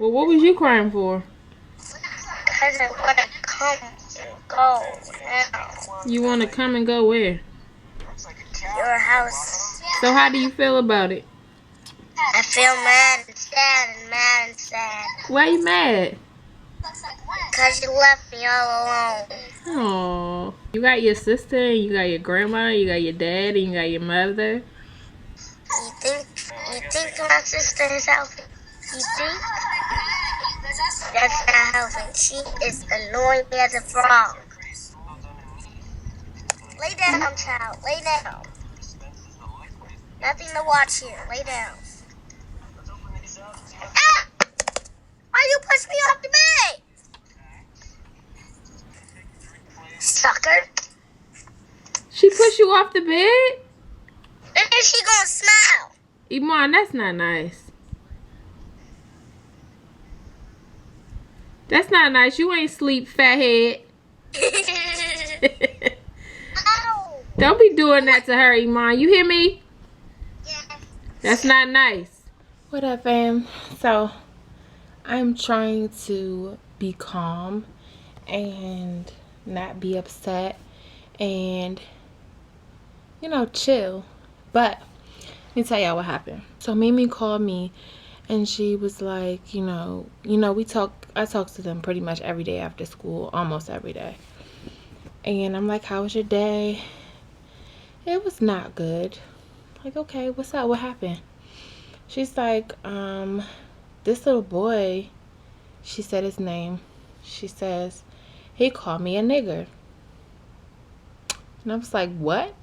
Well, what was you crying for? Because I want to come and go now. You want to come and go where? Your house. So how do you feel about it? I feel mad and sad and mad and sad. Why you mad? Because you left me all alone. Oh, you got your sister, you got your grandma, you got your dad, and you got your mother. You think my sister is helping? You think? That's not helping. She is annoying as a frog. Lay down, child. Lay down. Nothing to watch here. Lay down. Ah! Why you push me off the bed? Sucker. She pushed you off the bed? And then she gonna smile. Iman, that's not nice. That's not nice. You ain't sleep, fathead. Ow. Don't be doing that to her, Iman. You hear me? Yes. That's not nice. What up, fam? So, I'm trying to be calm and not be upset and, you know, chill. But, let me tell y'all what happened. So, Mimi called me and she was like, I talk to them pretty much every day after school, almost every day. And I'm like, how was your day? It was not good. Like, okay, what's up? What happened? She's like, this little boy, she said his name. She says, he called me a nigger. And I was like, what?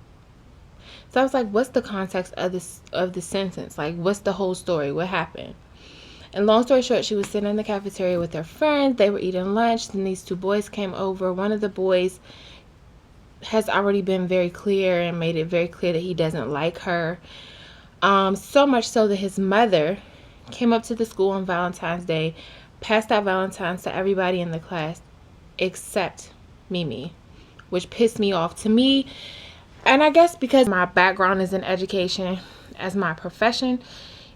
So I was like, what's the context of the sentence? Like, what's the whole story? What happened? And long story short, she was sitting in the cafeteria with her friends. They were eating lunch. Then these two boys came over. One of the boys has already been very clear and made it very clear that he doesn't like her. So much so that his mother came up to the school on Valentine's Day, passed out Valentine's to everybody in the class except Mimi, which pissed me off. To me, and I guess because my background is in education as my profession,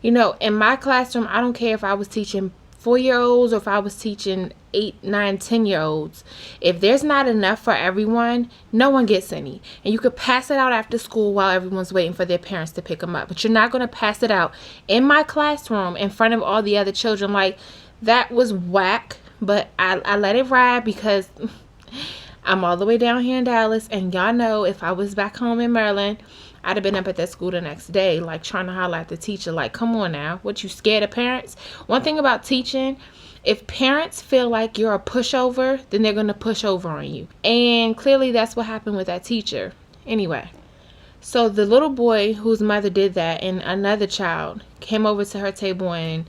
in my classroom, I don't care if I was teaching 4-year-olds or if I was teaching 8, 9, 10-year-olds. If there's not enough for everyone, no one gets any. And you could pass it out after school while everyone's waiting for their parents to pick them up. But you're not going to pass it out in my classroom in front of all the other children. Like, that was whack. But I let it ride because I'm all the way down here in Dallas. And y'all know if I was back home in Maryland, I'd have been up at that school the next day, like, trying to holler at the teacher, like, come on now. What, you scared of parents? One thing about teaching, if parents feel like you're a pushover, then they're going to push over on you. And clearly that's what happened with that teacher. Anyway, so the little boy whose mother did that and another child came over to her table and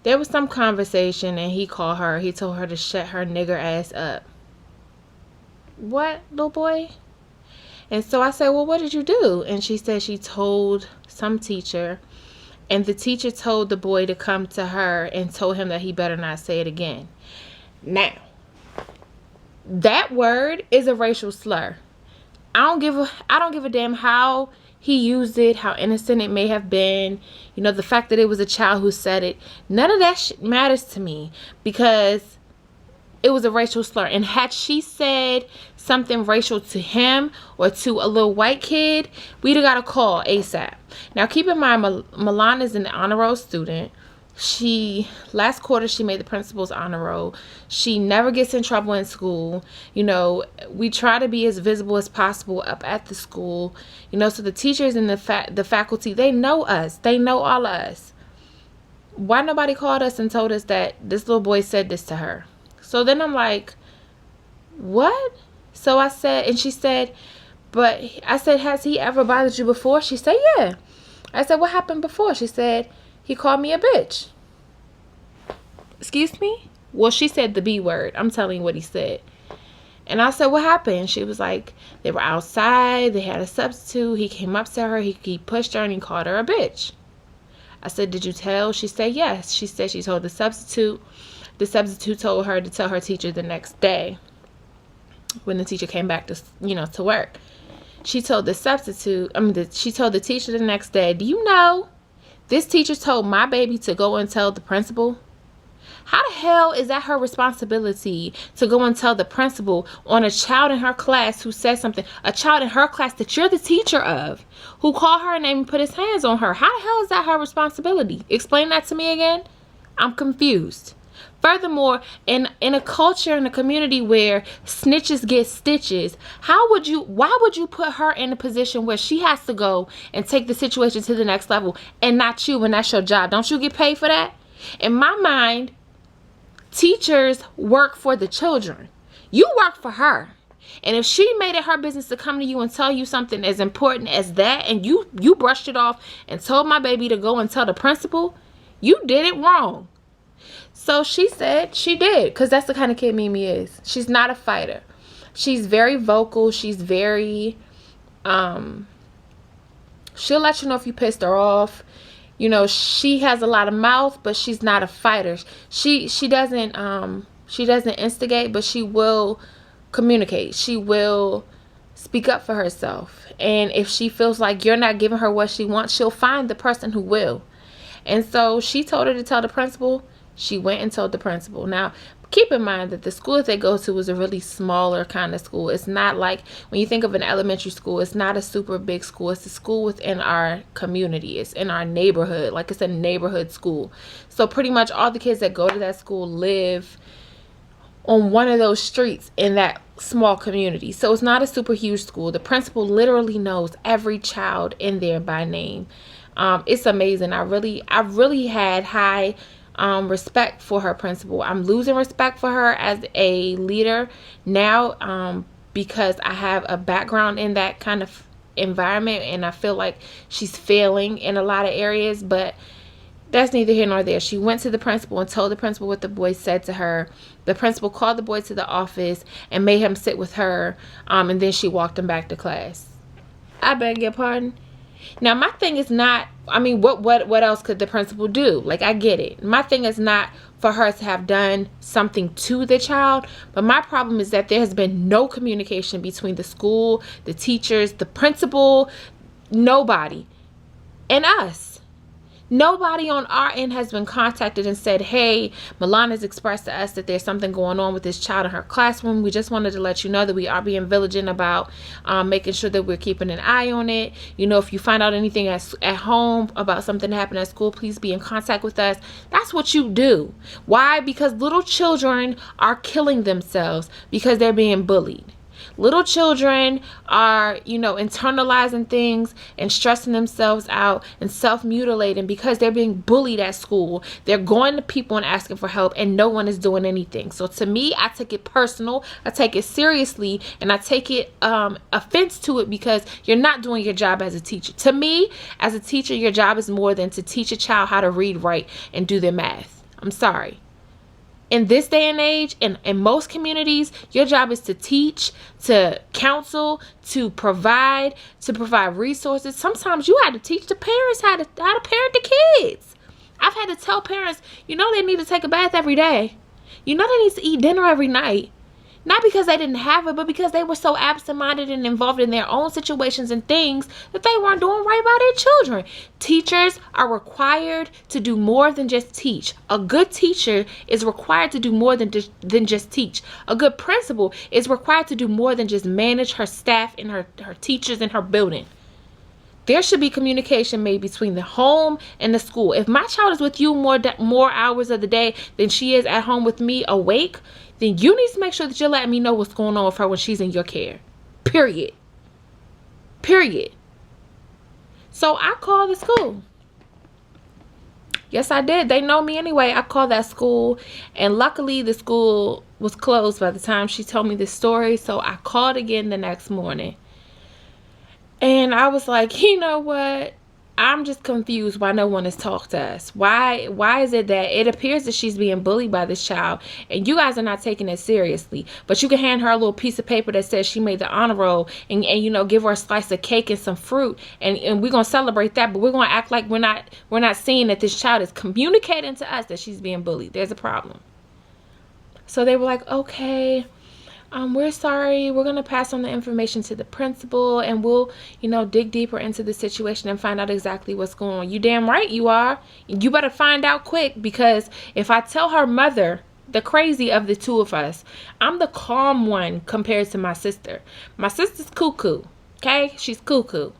there was some conversation and he called her. He told her to shut her nigger ass up. What, little boy? And so I said, well, what did you do? And she said she told some teacher, and the teacher told the boy to come to her and told him that he better not say it again. Now, that word is a racial slur. I don't give a damn how he used it, how innocent it may have been. The fact that it was a child who said it. None of that shit matters to me because it was a racial slur. And had she said something racial to him or to a little white kid, we'd have got a call ASAP. Now, keep in mind, Milan is an honor roll student. Last quarter, she made the principal's honor roll. She never gets in trouble in school. We try to be as visible as possible up at the school. So the teachers and the faculty, they know us. They know all of us. Why nobody called us and told us that this little boy said this to her? So then I'm like, what? So I said, and she said, but I said, has he ever bothered you before? She said, yeah. I said, what happened before? She said, he called me a bitch. Excuse me? Well, she said the B word. I'm telling you what he said. And I said, what happened? She was like, they were outside. They had a substitute. He came up to her. He pushed her and he called her a bitch. I said, did you tell? She said, yes. She said she told the substitute. The substitute told her to tell her teacher the next day when the teacher came back to work. She told the she told the teacher the next day, do you know, this teacher told my baby to go and tell the principal? How the hell is that her responsibility to go and tell the principal on a child in her class who said something, a child in her class that you're the teacher of, who called her name and put his hands on her? How the hell is that her responsibility? Explain that to me again. I'm confused. Furthermore, in a culture, in a community where snitches get stitches, why would you put her in a position where she has to go and take the situation to the next level and not you when that's your job? Don't you get paid for that? In my mind, teachers work for the children. You work for her. And if she made it her business to come to you and tell you something as important as that, and you brushed it off and told my baby to go and tell the principal, you did it wrong. So she said she did, because that's the kind of kid Mimi is. She's not a fighter. She's very vocal. She's very, she'll let you know if you pissed her off. You know, she has a lot of mouth, but she's not a fighter. She doesn't instigate, but she will communicate. She will speak up for herself. And if she feels like you're not giving her what she wants, she'll find the person who will. And so she told her to tell the principal. She went and told the principal. Now, keep in mind that the school that they go to is a really smaller kind of school. It's not like when you think of an elementary school, it's not a super big school. It's a school within our community. It's in our neighborhood. Like, it's a neighborhood school. So pretty much all the kids that go to that school live on one of those streets in that small community. So it's not a super huge school. The principal literally knows every child in there by name. It's amazing. I really had high respect for her principal. I'm losing respect for her as a leader now because I have a background in that kind of environment, and I feel like she's failing in a lot of areas, but that's neither here nor there. She went to the principal and told the principal what the boy said to her. The principal called the boy to the office and made him sit with her, and then she walked him back to class. I beg your pardon? Now, my thing is not, I mean, what else could the principal do? Like, I get it. My thing is not for her to have done something to the child, but my problem is that there has been no communication between the school, the teachers, the principal, nobody, and us. Nobody on our end has been contacted and said, hey, Milan has expressed to us that there's something going on with this child in her classroom. We just wanted to let you know that we are being vigilant about making sure that we're keeping an eye on it. You know, if you find out anything at home about something that happened at school, please be in contact with us. That's what you do. Why? Because little children are killing themselves because they're being bullied. Little children are, you know, internalizing things and stressing themselves out and self-mutilating because they're being bullied at school. They're going to people and asking for help, and no one is doing anything. So to me, I take it personal. I take it seriously, and I take it offense to it because you're not doing your job as a teacher. To me, as a teacher, your job is more than to teach a child how to read, write, and do their math. I'm sorry. In this day and age, in most communities, your job is to teach, to counsel, to provide resources. Sometimes you have to teach the parents how to parent the kids. I've had to tell parents, you know, they need to take a bath every day. You know, they need to eat dinner every night. Not because they didn't have it, but because they were so absent-minded and involved in their own situations and things that they weren't doing right by their children. Teachers are required to do more than just teach. A good teacher is required to do more than just teach. A good principal is required to do more than just manage her staff and her teachers in her building. There should be communication made between the home and the school. If my child is with you more hours of the day than she is at home with me awake, then you need to make sure that you're letting me know what's going on with her when she's in your care. Period. So I called the school. Yes, I did. They know me anyway. I called that school, and luckily the school was closed by the time she told me this story. So I called again the next morning. And I was like, you know what? I'm just confused why no one has talked to us. Why is it that it appears that she's being bullied by this child and you guys are not taking it seriously? But you can hand her a little piece of paper that says she made the honor roll and you know, give her a slice of cake and some fruit, and we're going to celebrate that, but we're going to act like we're not seeing that this child is communicating to us that she's being bullied. There's a problem. So they were like, okay, we're sorry, we're going to pass on the information to the principal, and we'll, dig deeper into the situation and find out exactly what's going on. You damn right you are. You better find out quick, because if I tell her mother, the crazy of the two of us, I'm the calm one compared to my sister. My sister's cuckoo, okay? She's cuckoo.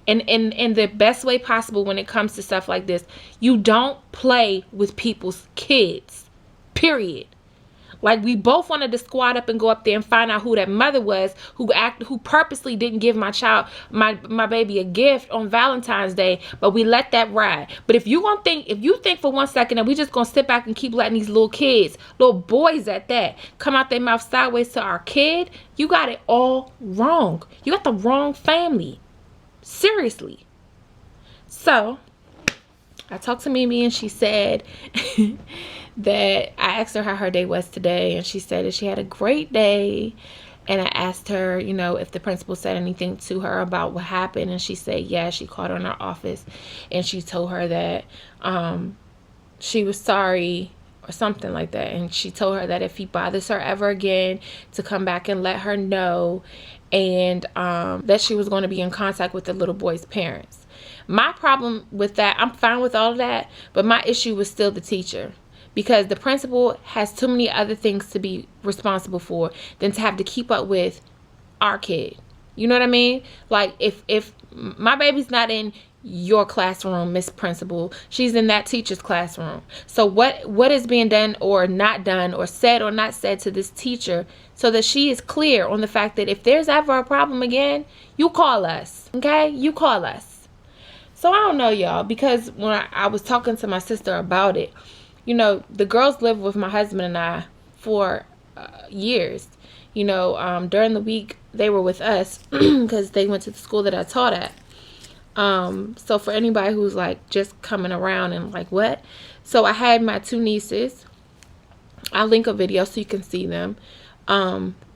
And in the best way possible when it comes to stuff like this. You don't play with people's kids, period. Like, we both wanted to squat up and go up there and find out who that mother was who purposely didn't give my child, my baby, a gift on Valentine's Day, but we let that ride. But if you think for 1 second that we just gonna sit back and keep letting these little kids, little boys at that, come out their mouth sideways to our kid, you got it all wrong. You got the wrong family. Seriously. So I talked to Mimi, and she said that I asked her how her day was today, and she said that she had a great day. And I asked her, if the principal said anything to her about what happened, and she said, yeah, she called her in her office, and she told her that she was sorry or something like that. And she told her that if he bothers her ever again, to come back and let her know, and that she was going to be in contact with the little boy's parents. My problem with that, I'm fine with all of that, but my issue was still the teacher, because the principal has too many other things to be responsible for than to have to keep up with our kid. You know what I mean? Like, if my baby's not in your classroom, Miss Principal, she's in that teacher's classroom. So what is being done or not done, or said or not said to this teacher, so that she is clear on the fact that if there's ever a problem again, you call us, okay? You call us. So I don't know, y'all, because when I was talking to my sister about it, the girls lived with my husband and I for years. During the week, they were with us because they went to the school that I taught at. So for anybody who's like just coming around and like, what? So I had my two nieces. I'll link a video so you can see them.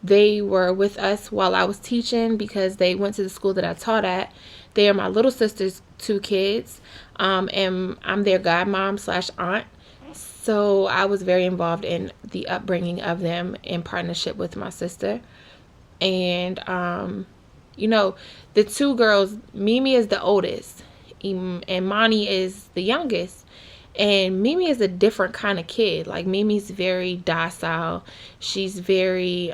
They were with us while I was teaching because they went to the school that I taught at. They are my little sister's two kids, and I'm their godmom/aunt. So I was very involved in the upbringing of them in partnership with my sister. And, the two girls, Mimi is the oldest, and Mani is the youngest. And Mimi is a different kind of kid. Like, Mimi's very docile. She's very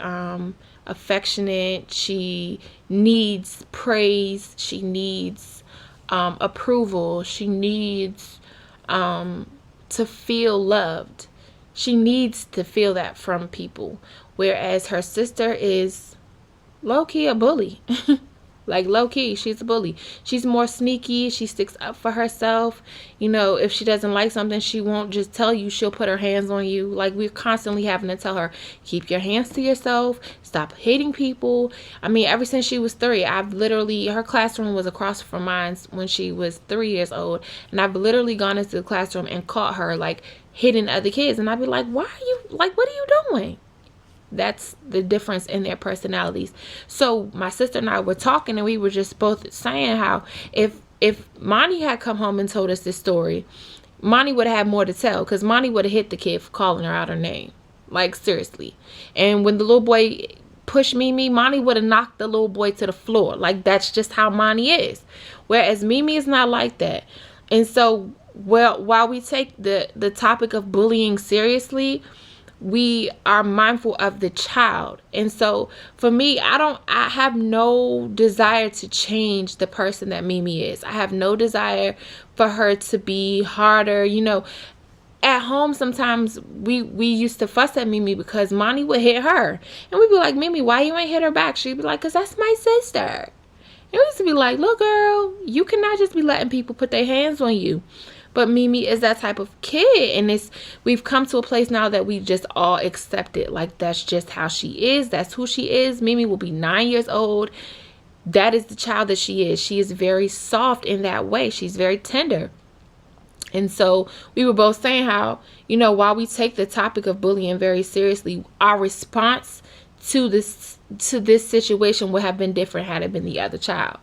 affectionate. She needs praise. She needs approval. She needs to feel loved. She needs to feel that from people. Whereas her sister is low-key a bully. Like, low-key, she's a bully. She's more sneaky. She sticks up for herself. If she doesn't like something, she won't just tell you. She'll put her hands on you. Like, we're constantly having to tell her, keep your hands to yourself. Stop hitting people. I mean, ever since she was 3, her classroom was across from mine when she was 3 years old. And I've literally gone into the classroom and caught her, like, hitting other kids. And I'd be like, what are you doing? That's the difference in their personalities. So my sister and I were talking, and we were just both saying how if Mani had come home and told us this story, Mani would have had more to tell, because Mani would have hit the kid for calling her out her name. Like, seriously. And when the little boy pushed Mimi, Mani would have knocked the little boy to the floor. Like, that's just how Mani is. Whereas Mimi is not like that. And so, while we take the topic of bullying seriously, we are mindful of the child. And so for me, I have no desire to change the person that Mimi is. I have no desire for her to be harder. At home, sometimes we used to fuss at Mimi because Mani would hit her. And we'd be like, Mimi, why you ain't hit her back? She'd be like, because that's my sister. And we used to be like, look, girl, you cannot just be letting people put their hands on you. But Mimi is that type of kid, and we've come to a place now that we just all accept it. Like, that's just how she is. That's who she is. Mimi will be 9 years old. That is the child that she is. She is very soft in that way. She's very tender. And so we were both saying how, while we take the topic of bullying very seriously, our response to this situation would have been different had it been the other child.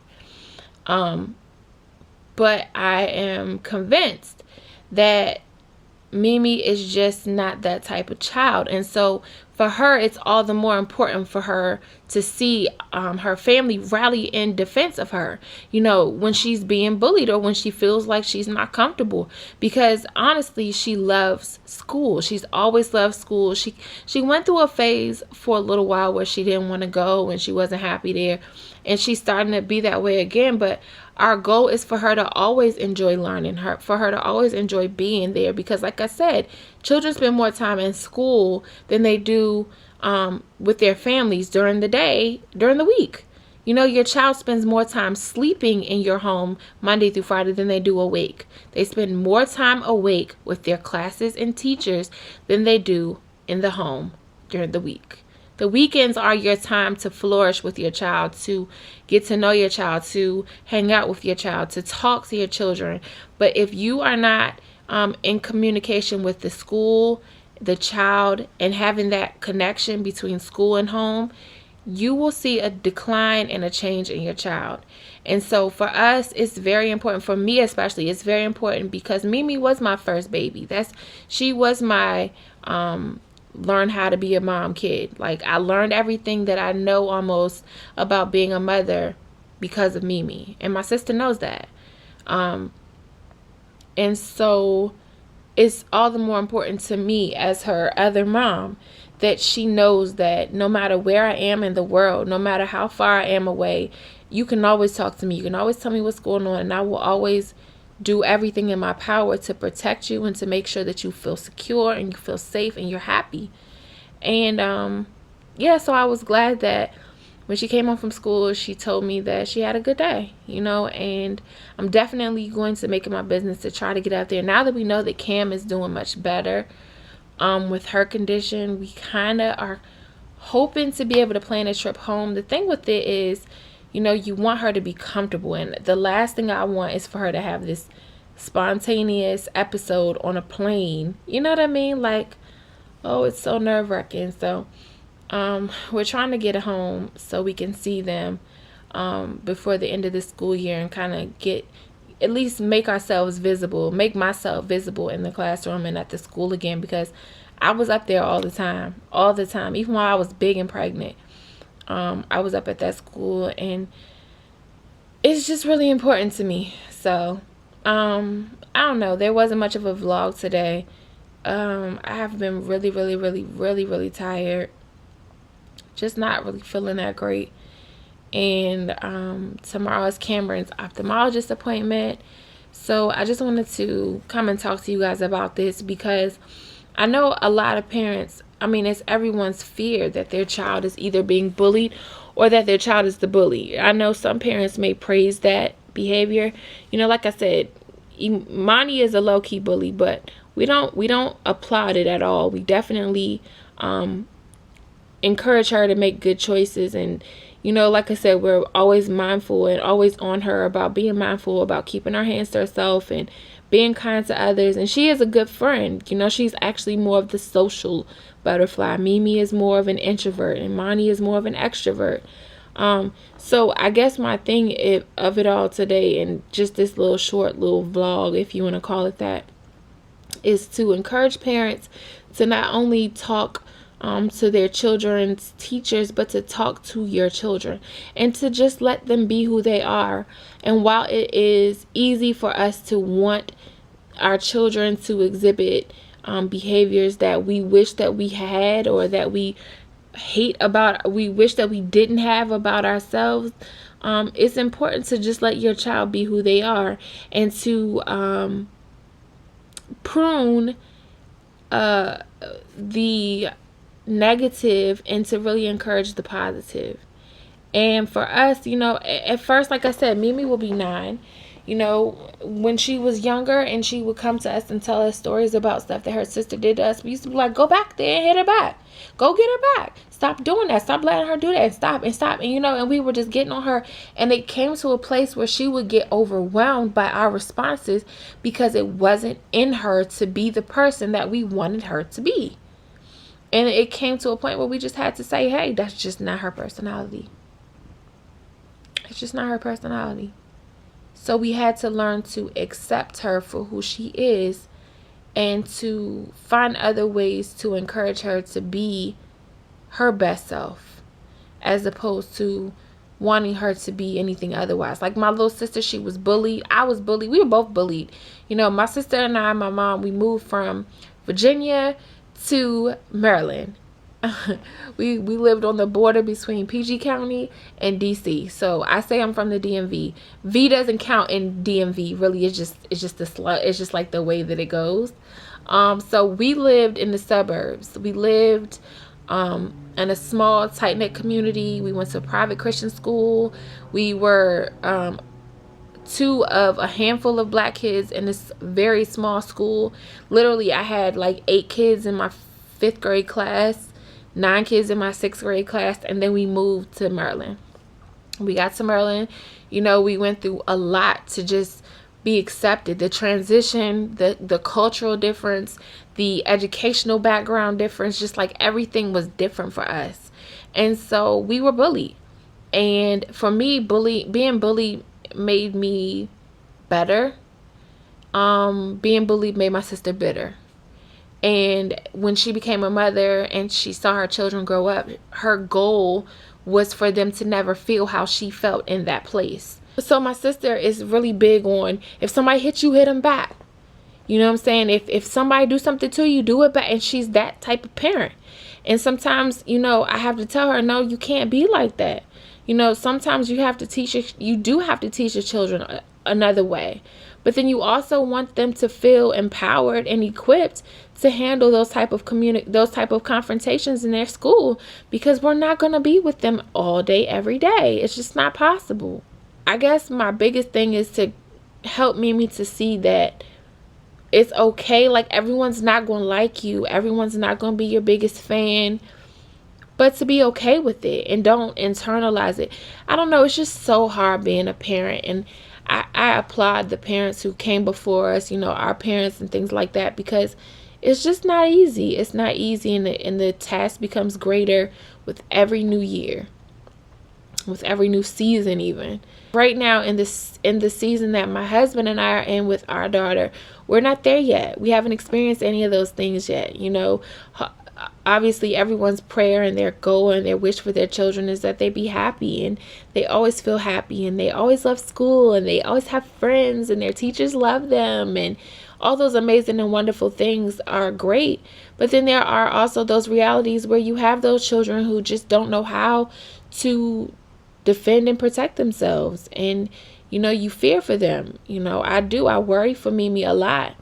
But I am convinced that Mimi is just not that type of child. And so for her, it's all the more important for her to see her family rally in defense of her, when she's being bullied or when she feels like she's not comfortable. Because honestly, she loves school. She's always loved school. She went through a phase for a little while where she didn't want to go and she wasn't happy there. And she's starting to be that way again. But our goal is for her to always enjoy learning, for her to always enjoy being there. Because like I said, children spend more time in school than they do with their families during the day, during the week. Your child spends more time sleeping in your home Monday through Friday than they do awake. They spend more time awake with their classes and teachers than they do in the home during the week. The weekends are your time to flourish with your child, to get to know your child, to hang out with your child, to talk to your children. But if you are not in communication with the school, the child, and having that connection between school and home, you will see a decline and a change in your child. And so for us, it's very important, for me especially, it's very important because Mimi was my first baby. She was my learn how to be a mom kid. Like, I learned everything that I know almost about being a mother because of Mimi. And my sister knows that. And so it's all the more important to me as her other mom that she knows that no matter where I am in the world, no matter how far I am away, you can always talk to me. You can always tell me what's going on, and I will always do everything in my power to protect you and to make sure that you feel secure and you feel safe and you're happy. And so I was glad that when she came home from school, she told me that she had a good day, and I'm definitely going to make it my business to try to get out there. Now that we know that Cam is doing much better with her condition, we kind of are hoping to be able to plan a trip home. The thing with it is, you want her to be comfortable, and the last thing I want is for her to have this spontaneous episode on a plane. You know what I mean? Like, oh, it's so nerve-wracking. So we're trying to get home so we can see them before the end of the school year and kind of at least make myself visible in the classroom and at the school again, because I was up there all the time, even while I was big and pregnant. I was up at that school, and it's just really important to me. So I don't know, there wasn't much of a vlog today. I have been really, really, really, really, really tired. Just not really feeling that great. And tomorrow is Cameron's ophthalmologist appointment. So I just wanted to come and talk to you guys about this, because I know a lot of parents, it's everyone's fear that their child is either being bullied or that their child is the bully. I know some parents may praise that behavior. Like I said, Imani is a low-key bully, but we don't applaud it at all. We definitely encourage her to make good choices. And like I said, we're always mindful and always on her about being mindful about keeping her hands to herself and being kind to others. And she is a good friend. She's actually more of the social butterfly. Mimi is more of an introvert, and Mani is more of an extrovert. So I guess my thing of it all today, and just this short little vlog, if you want to call it that, is to encourage parents to not only talk to their children's teachers, but to talk to your children and to just let them be who they are. And while it is easy for us to want our children to exhibit behaviors that we wish that we had, or that we wish that we didn't have about ourselves, it's important to just let your child be who they are, and to prune the negative and to really encourage the positive. And for us, at first, like I said, Mimi will be 9. When she was younger and she would come to us and tell us stories about stuff that her sister did to us, we used to be like, go back there and hit her back. Go get her back. Stop doing that. Stop letting her do that. Stop. And we were just getting on her. And it came to a place where she would get overwhelmed by our responses, because it wasn't in her to be the person that we wanted her to be. And it came to a point where we just had to say, hey, that's just not her personality. It's just not her personality. So we had to learn to accept her for who she is, and to find other ways to encourage her to be her best self, as opposed to wanting her to be anything otherwise. Like my little sister, she was bullied. I was bullied. We were both bullied. You know, my sister and I, my mom, we moved from Virginia to Maryland. we lived on the border between PG County and DC. So I say I'm from the DMV. V doesn't count in DMV. Really, it's just it's just like the way that it goes. So we lived in the suburbs. We lived in a small, tight-knit community. We went to a private Christian school. We were two of a handful of black kids in this very small school. Literally, I had like 8 kids in my 5th grade class, 9 kids in my 6th grade class, and then we moved to Maryland. We got to Maryland, you know, we went through a lot to just be accepted. The transition, the cultural difference, the educational background difference, just like everything was different for us. And so we were bullied. And for me, being bullied made me better. Being bullied made my sister bitter. And when she became a mother and she saw her children grow up, her goal was for them to never feel how she felt in that place. So my sister is really big on, if somebody hits you, hit them back. You know what I'm saying? If somebody do something to you, do it back. And she's that type of parent. And sometimes, you know, I have to tell her, no, you can't be like that. You know, sometimes you do have to teach your children another way. But then you also want them to feel empowered and equipped to handle those type of confrontations in their school, because we're not going to be with them all day, every day. It's just not possible. I guess my biggest thing is to help Mimi to see that it's okay. Like, everyone's not going to like you. Everyone's not going to be your biggest fan. But to be okay with it and don't internalize it. I don't know. It's just so hard being a parent. And I applaud the parents who came before us, you know, our parents and things like that, because it's just not easy. It's not easy, and the task becomes greater with every new year, with every new season even. Right now in the season that my husband and I are in with our daughter, we're not there yet. We haven't experienced any of those things yet. You know, obviously everyone's prayer and their goal and their wish for their children is that they be happy, and they always feel happy, and they always love school, and they always have friends, and their teachers love them, and all those amazing and wonderful things are great. But then there are also those realities where you have those children who just don't know how to defend and protect themselves, and you know, you fear for them. You know, I worry for Mimi a lot,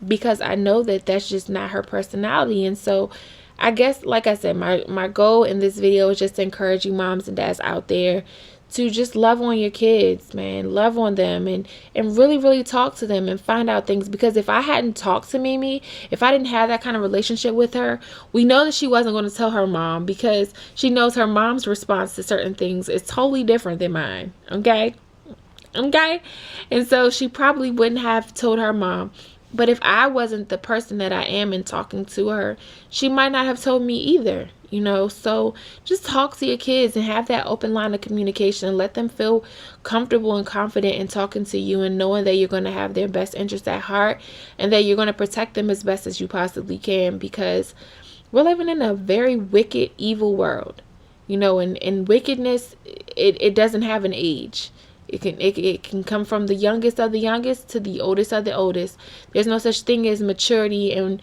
because I know that that's just not her personality. And so I guess, like I said, my goal in this video is just to encourage you moms and dads out there to just love on your kids, man. Love on them, and really, really talk to them and find out things. Because if I hadn't talked to Mimi, if I didn't have that kind of relationship with her, we know that she wasn't going to tell her mom, because she knows her mom's response to certain things is totally different than mine. Okay? And so she probably wouldn't have told her mom. But if I wasn't the person that I am in talking to her, she might not have told me either, you know. So just talk to your kids and have that open line of communication, and let them feel comfortable and confident in talking to you, and knowing that you're going to have their best interest at heart, and that you're going to protect them as best as you possibly can, because we're living in a very wicked, evil world, you know, and wickedness, it doesn't have an age. It can come from the youngest of the youngest to the oldest of the oldest. There's no such thing as maturity and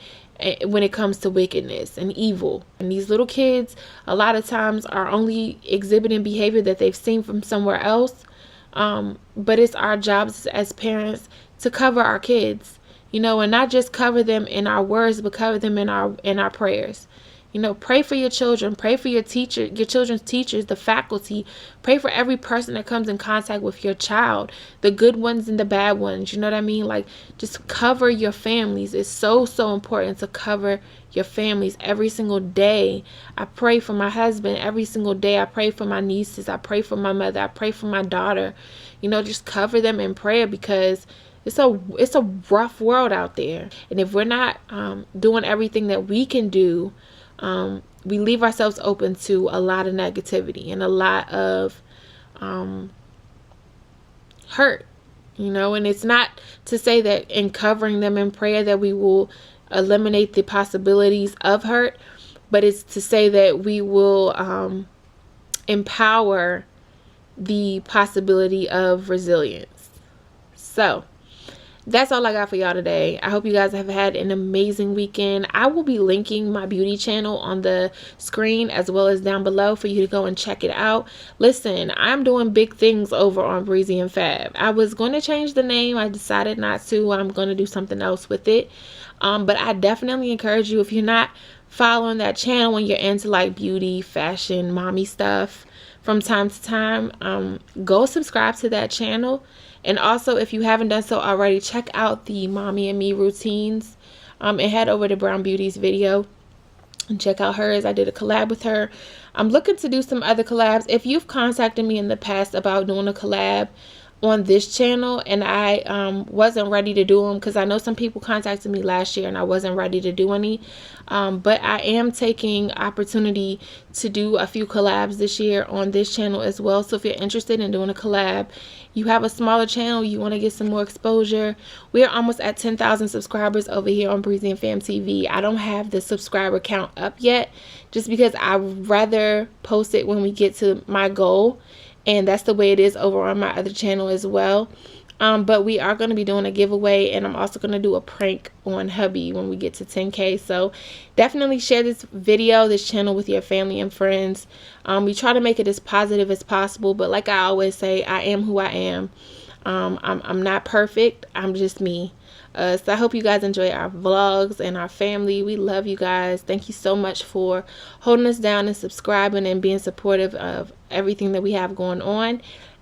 when it comes to wickedness and evil. And these little kids a lot of times are only exhibiting behavior that they've seen from somewhere else. But it's our jobs as parents to cover our kids, you know, and not just cover them in our words, but cover them in our prayers. You know, pray for your children, pray for your children's teachers, the faculty, pray for every person that comes in contact with your child, the good ones and the bad ones. You know what I mean? Like, just cover your families. It's so, so important to cover your families every single day. I pray for my husband every single day. I pray for my nieces. I pray for my mother. I pray for my daughter. You know, just cover them in prayer, because it's a rough world out there. And if we're not doing everything that we can do, we leave ourselves open to a lot of negativity and a lot of hurt, you know. And it's not to say that in covering them in prayer that we will eliminate the possibilities of hurt, but it's to say that we will empower the possibility of resilience. So that's all I got for y'all today. I hope you guys have had an amazing weekend. I will be linking my beauty channel on the screen as well as down below for you to go and check it out. Listen, I'm doing big things over on Breezy and Fab. I was going to change the name. I decided not to. I'm going to do something else with it. But I definitely encourage you, if you're not following that channel when you're into like beauty, fashion, mommy stuff from time to time, go subscribe to that channel. And also, if you haven't done so already, check out the Mommy and Me routines, and head over to Brown Beauty's video and check out hers. I did a collab with her. I'm looking to do some other collabs. If you've contacted me in the past about doing a collab on this channel and I wasn't ready to do them, because I know some people contacted me last year and I wasn't ready to do any, but I am taking opportunity to do a few collabs this year on this channel as well. So if you're interested in doing a collab, you have a smaller channel, you want to get some more exposure, we are almost at 10,000 subscribers over here on Breezy and Fam TV. I don't have the subscriber count up yet, just because I'd rather post it when we get to my goal. And that's the way it is over on my other channel as well. But we are going to be doing a giveaway, and I'm also going to do a prank on hubby when we get to 10K. So definitely share this video, this channel with your family and friends. We try to make it as positive as possible, but like I always say, I am who I am. I'm not perfect. I'm just me. So I hope you guys enjoy our vlogs and our family. We love you guys. Thank you so much for holding us down and subscribing and being supportive of everything that we have going on.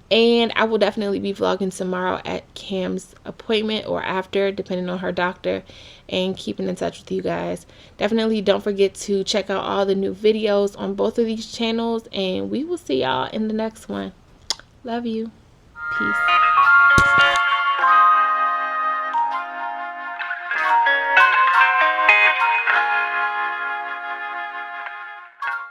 And I will definitely be vlogging tomorrow at Cam's appointment or after, depending on her doctor, and keeping in touch with you guys. Definitely don't forget to check out all the new videos on both of these channels, and we will see y'all in the next one. Love you. Peace.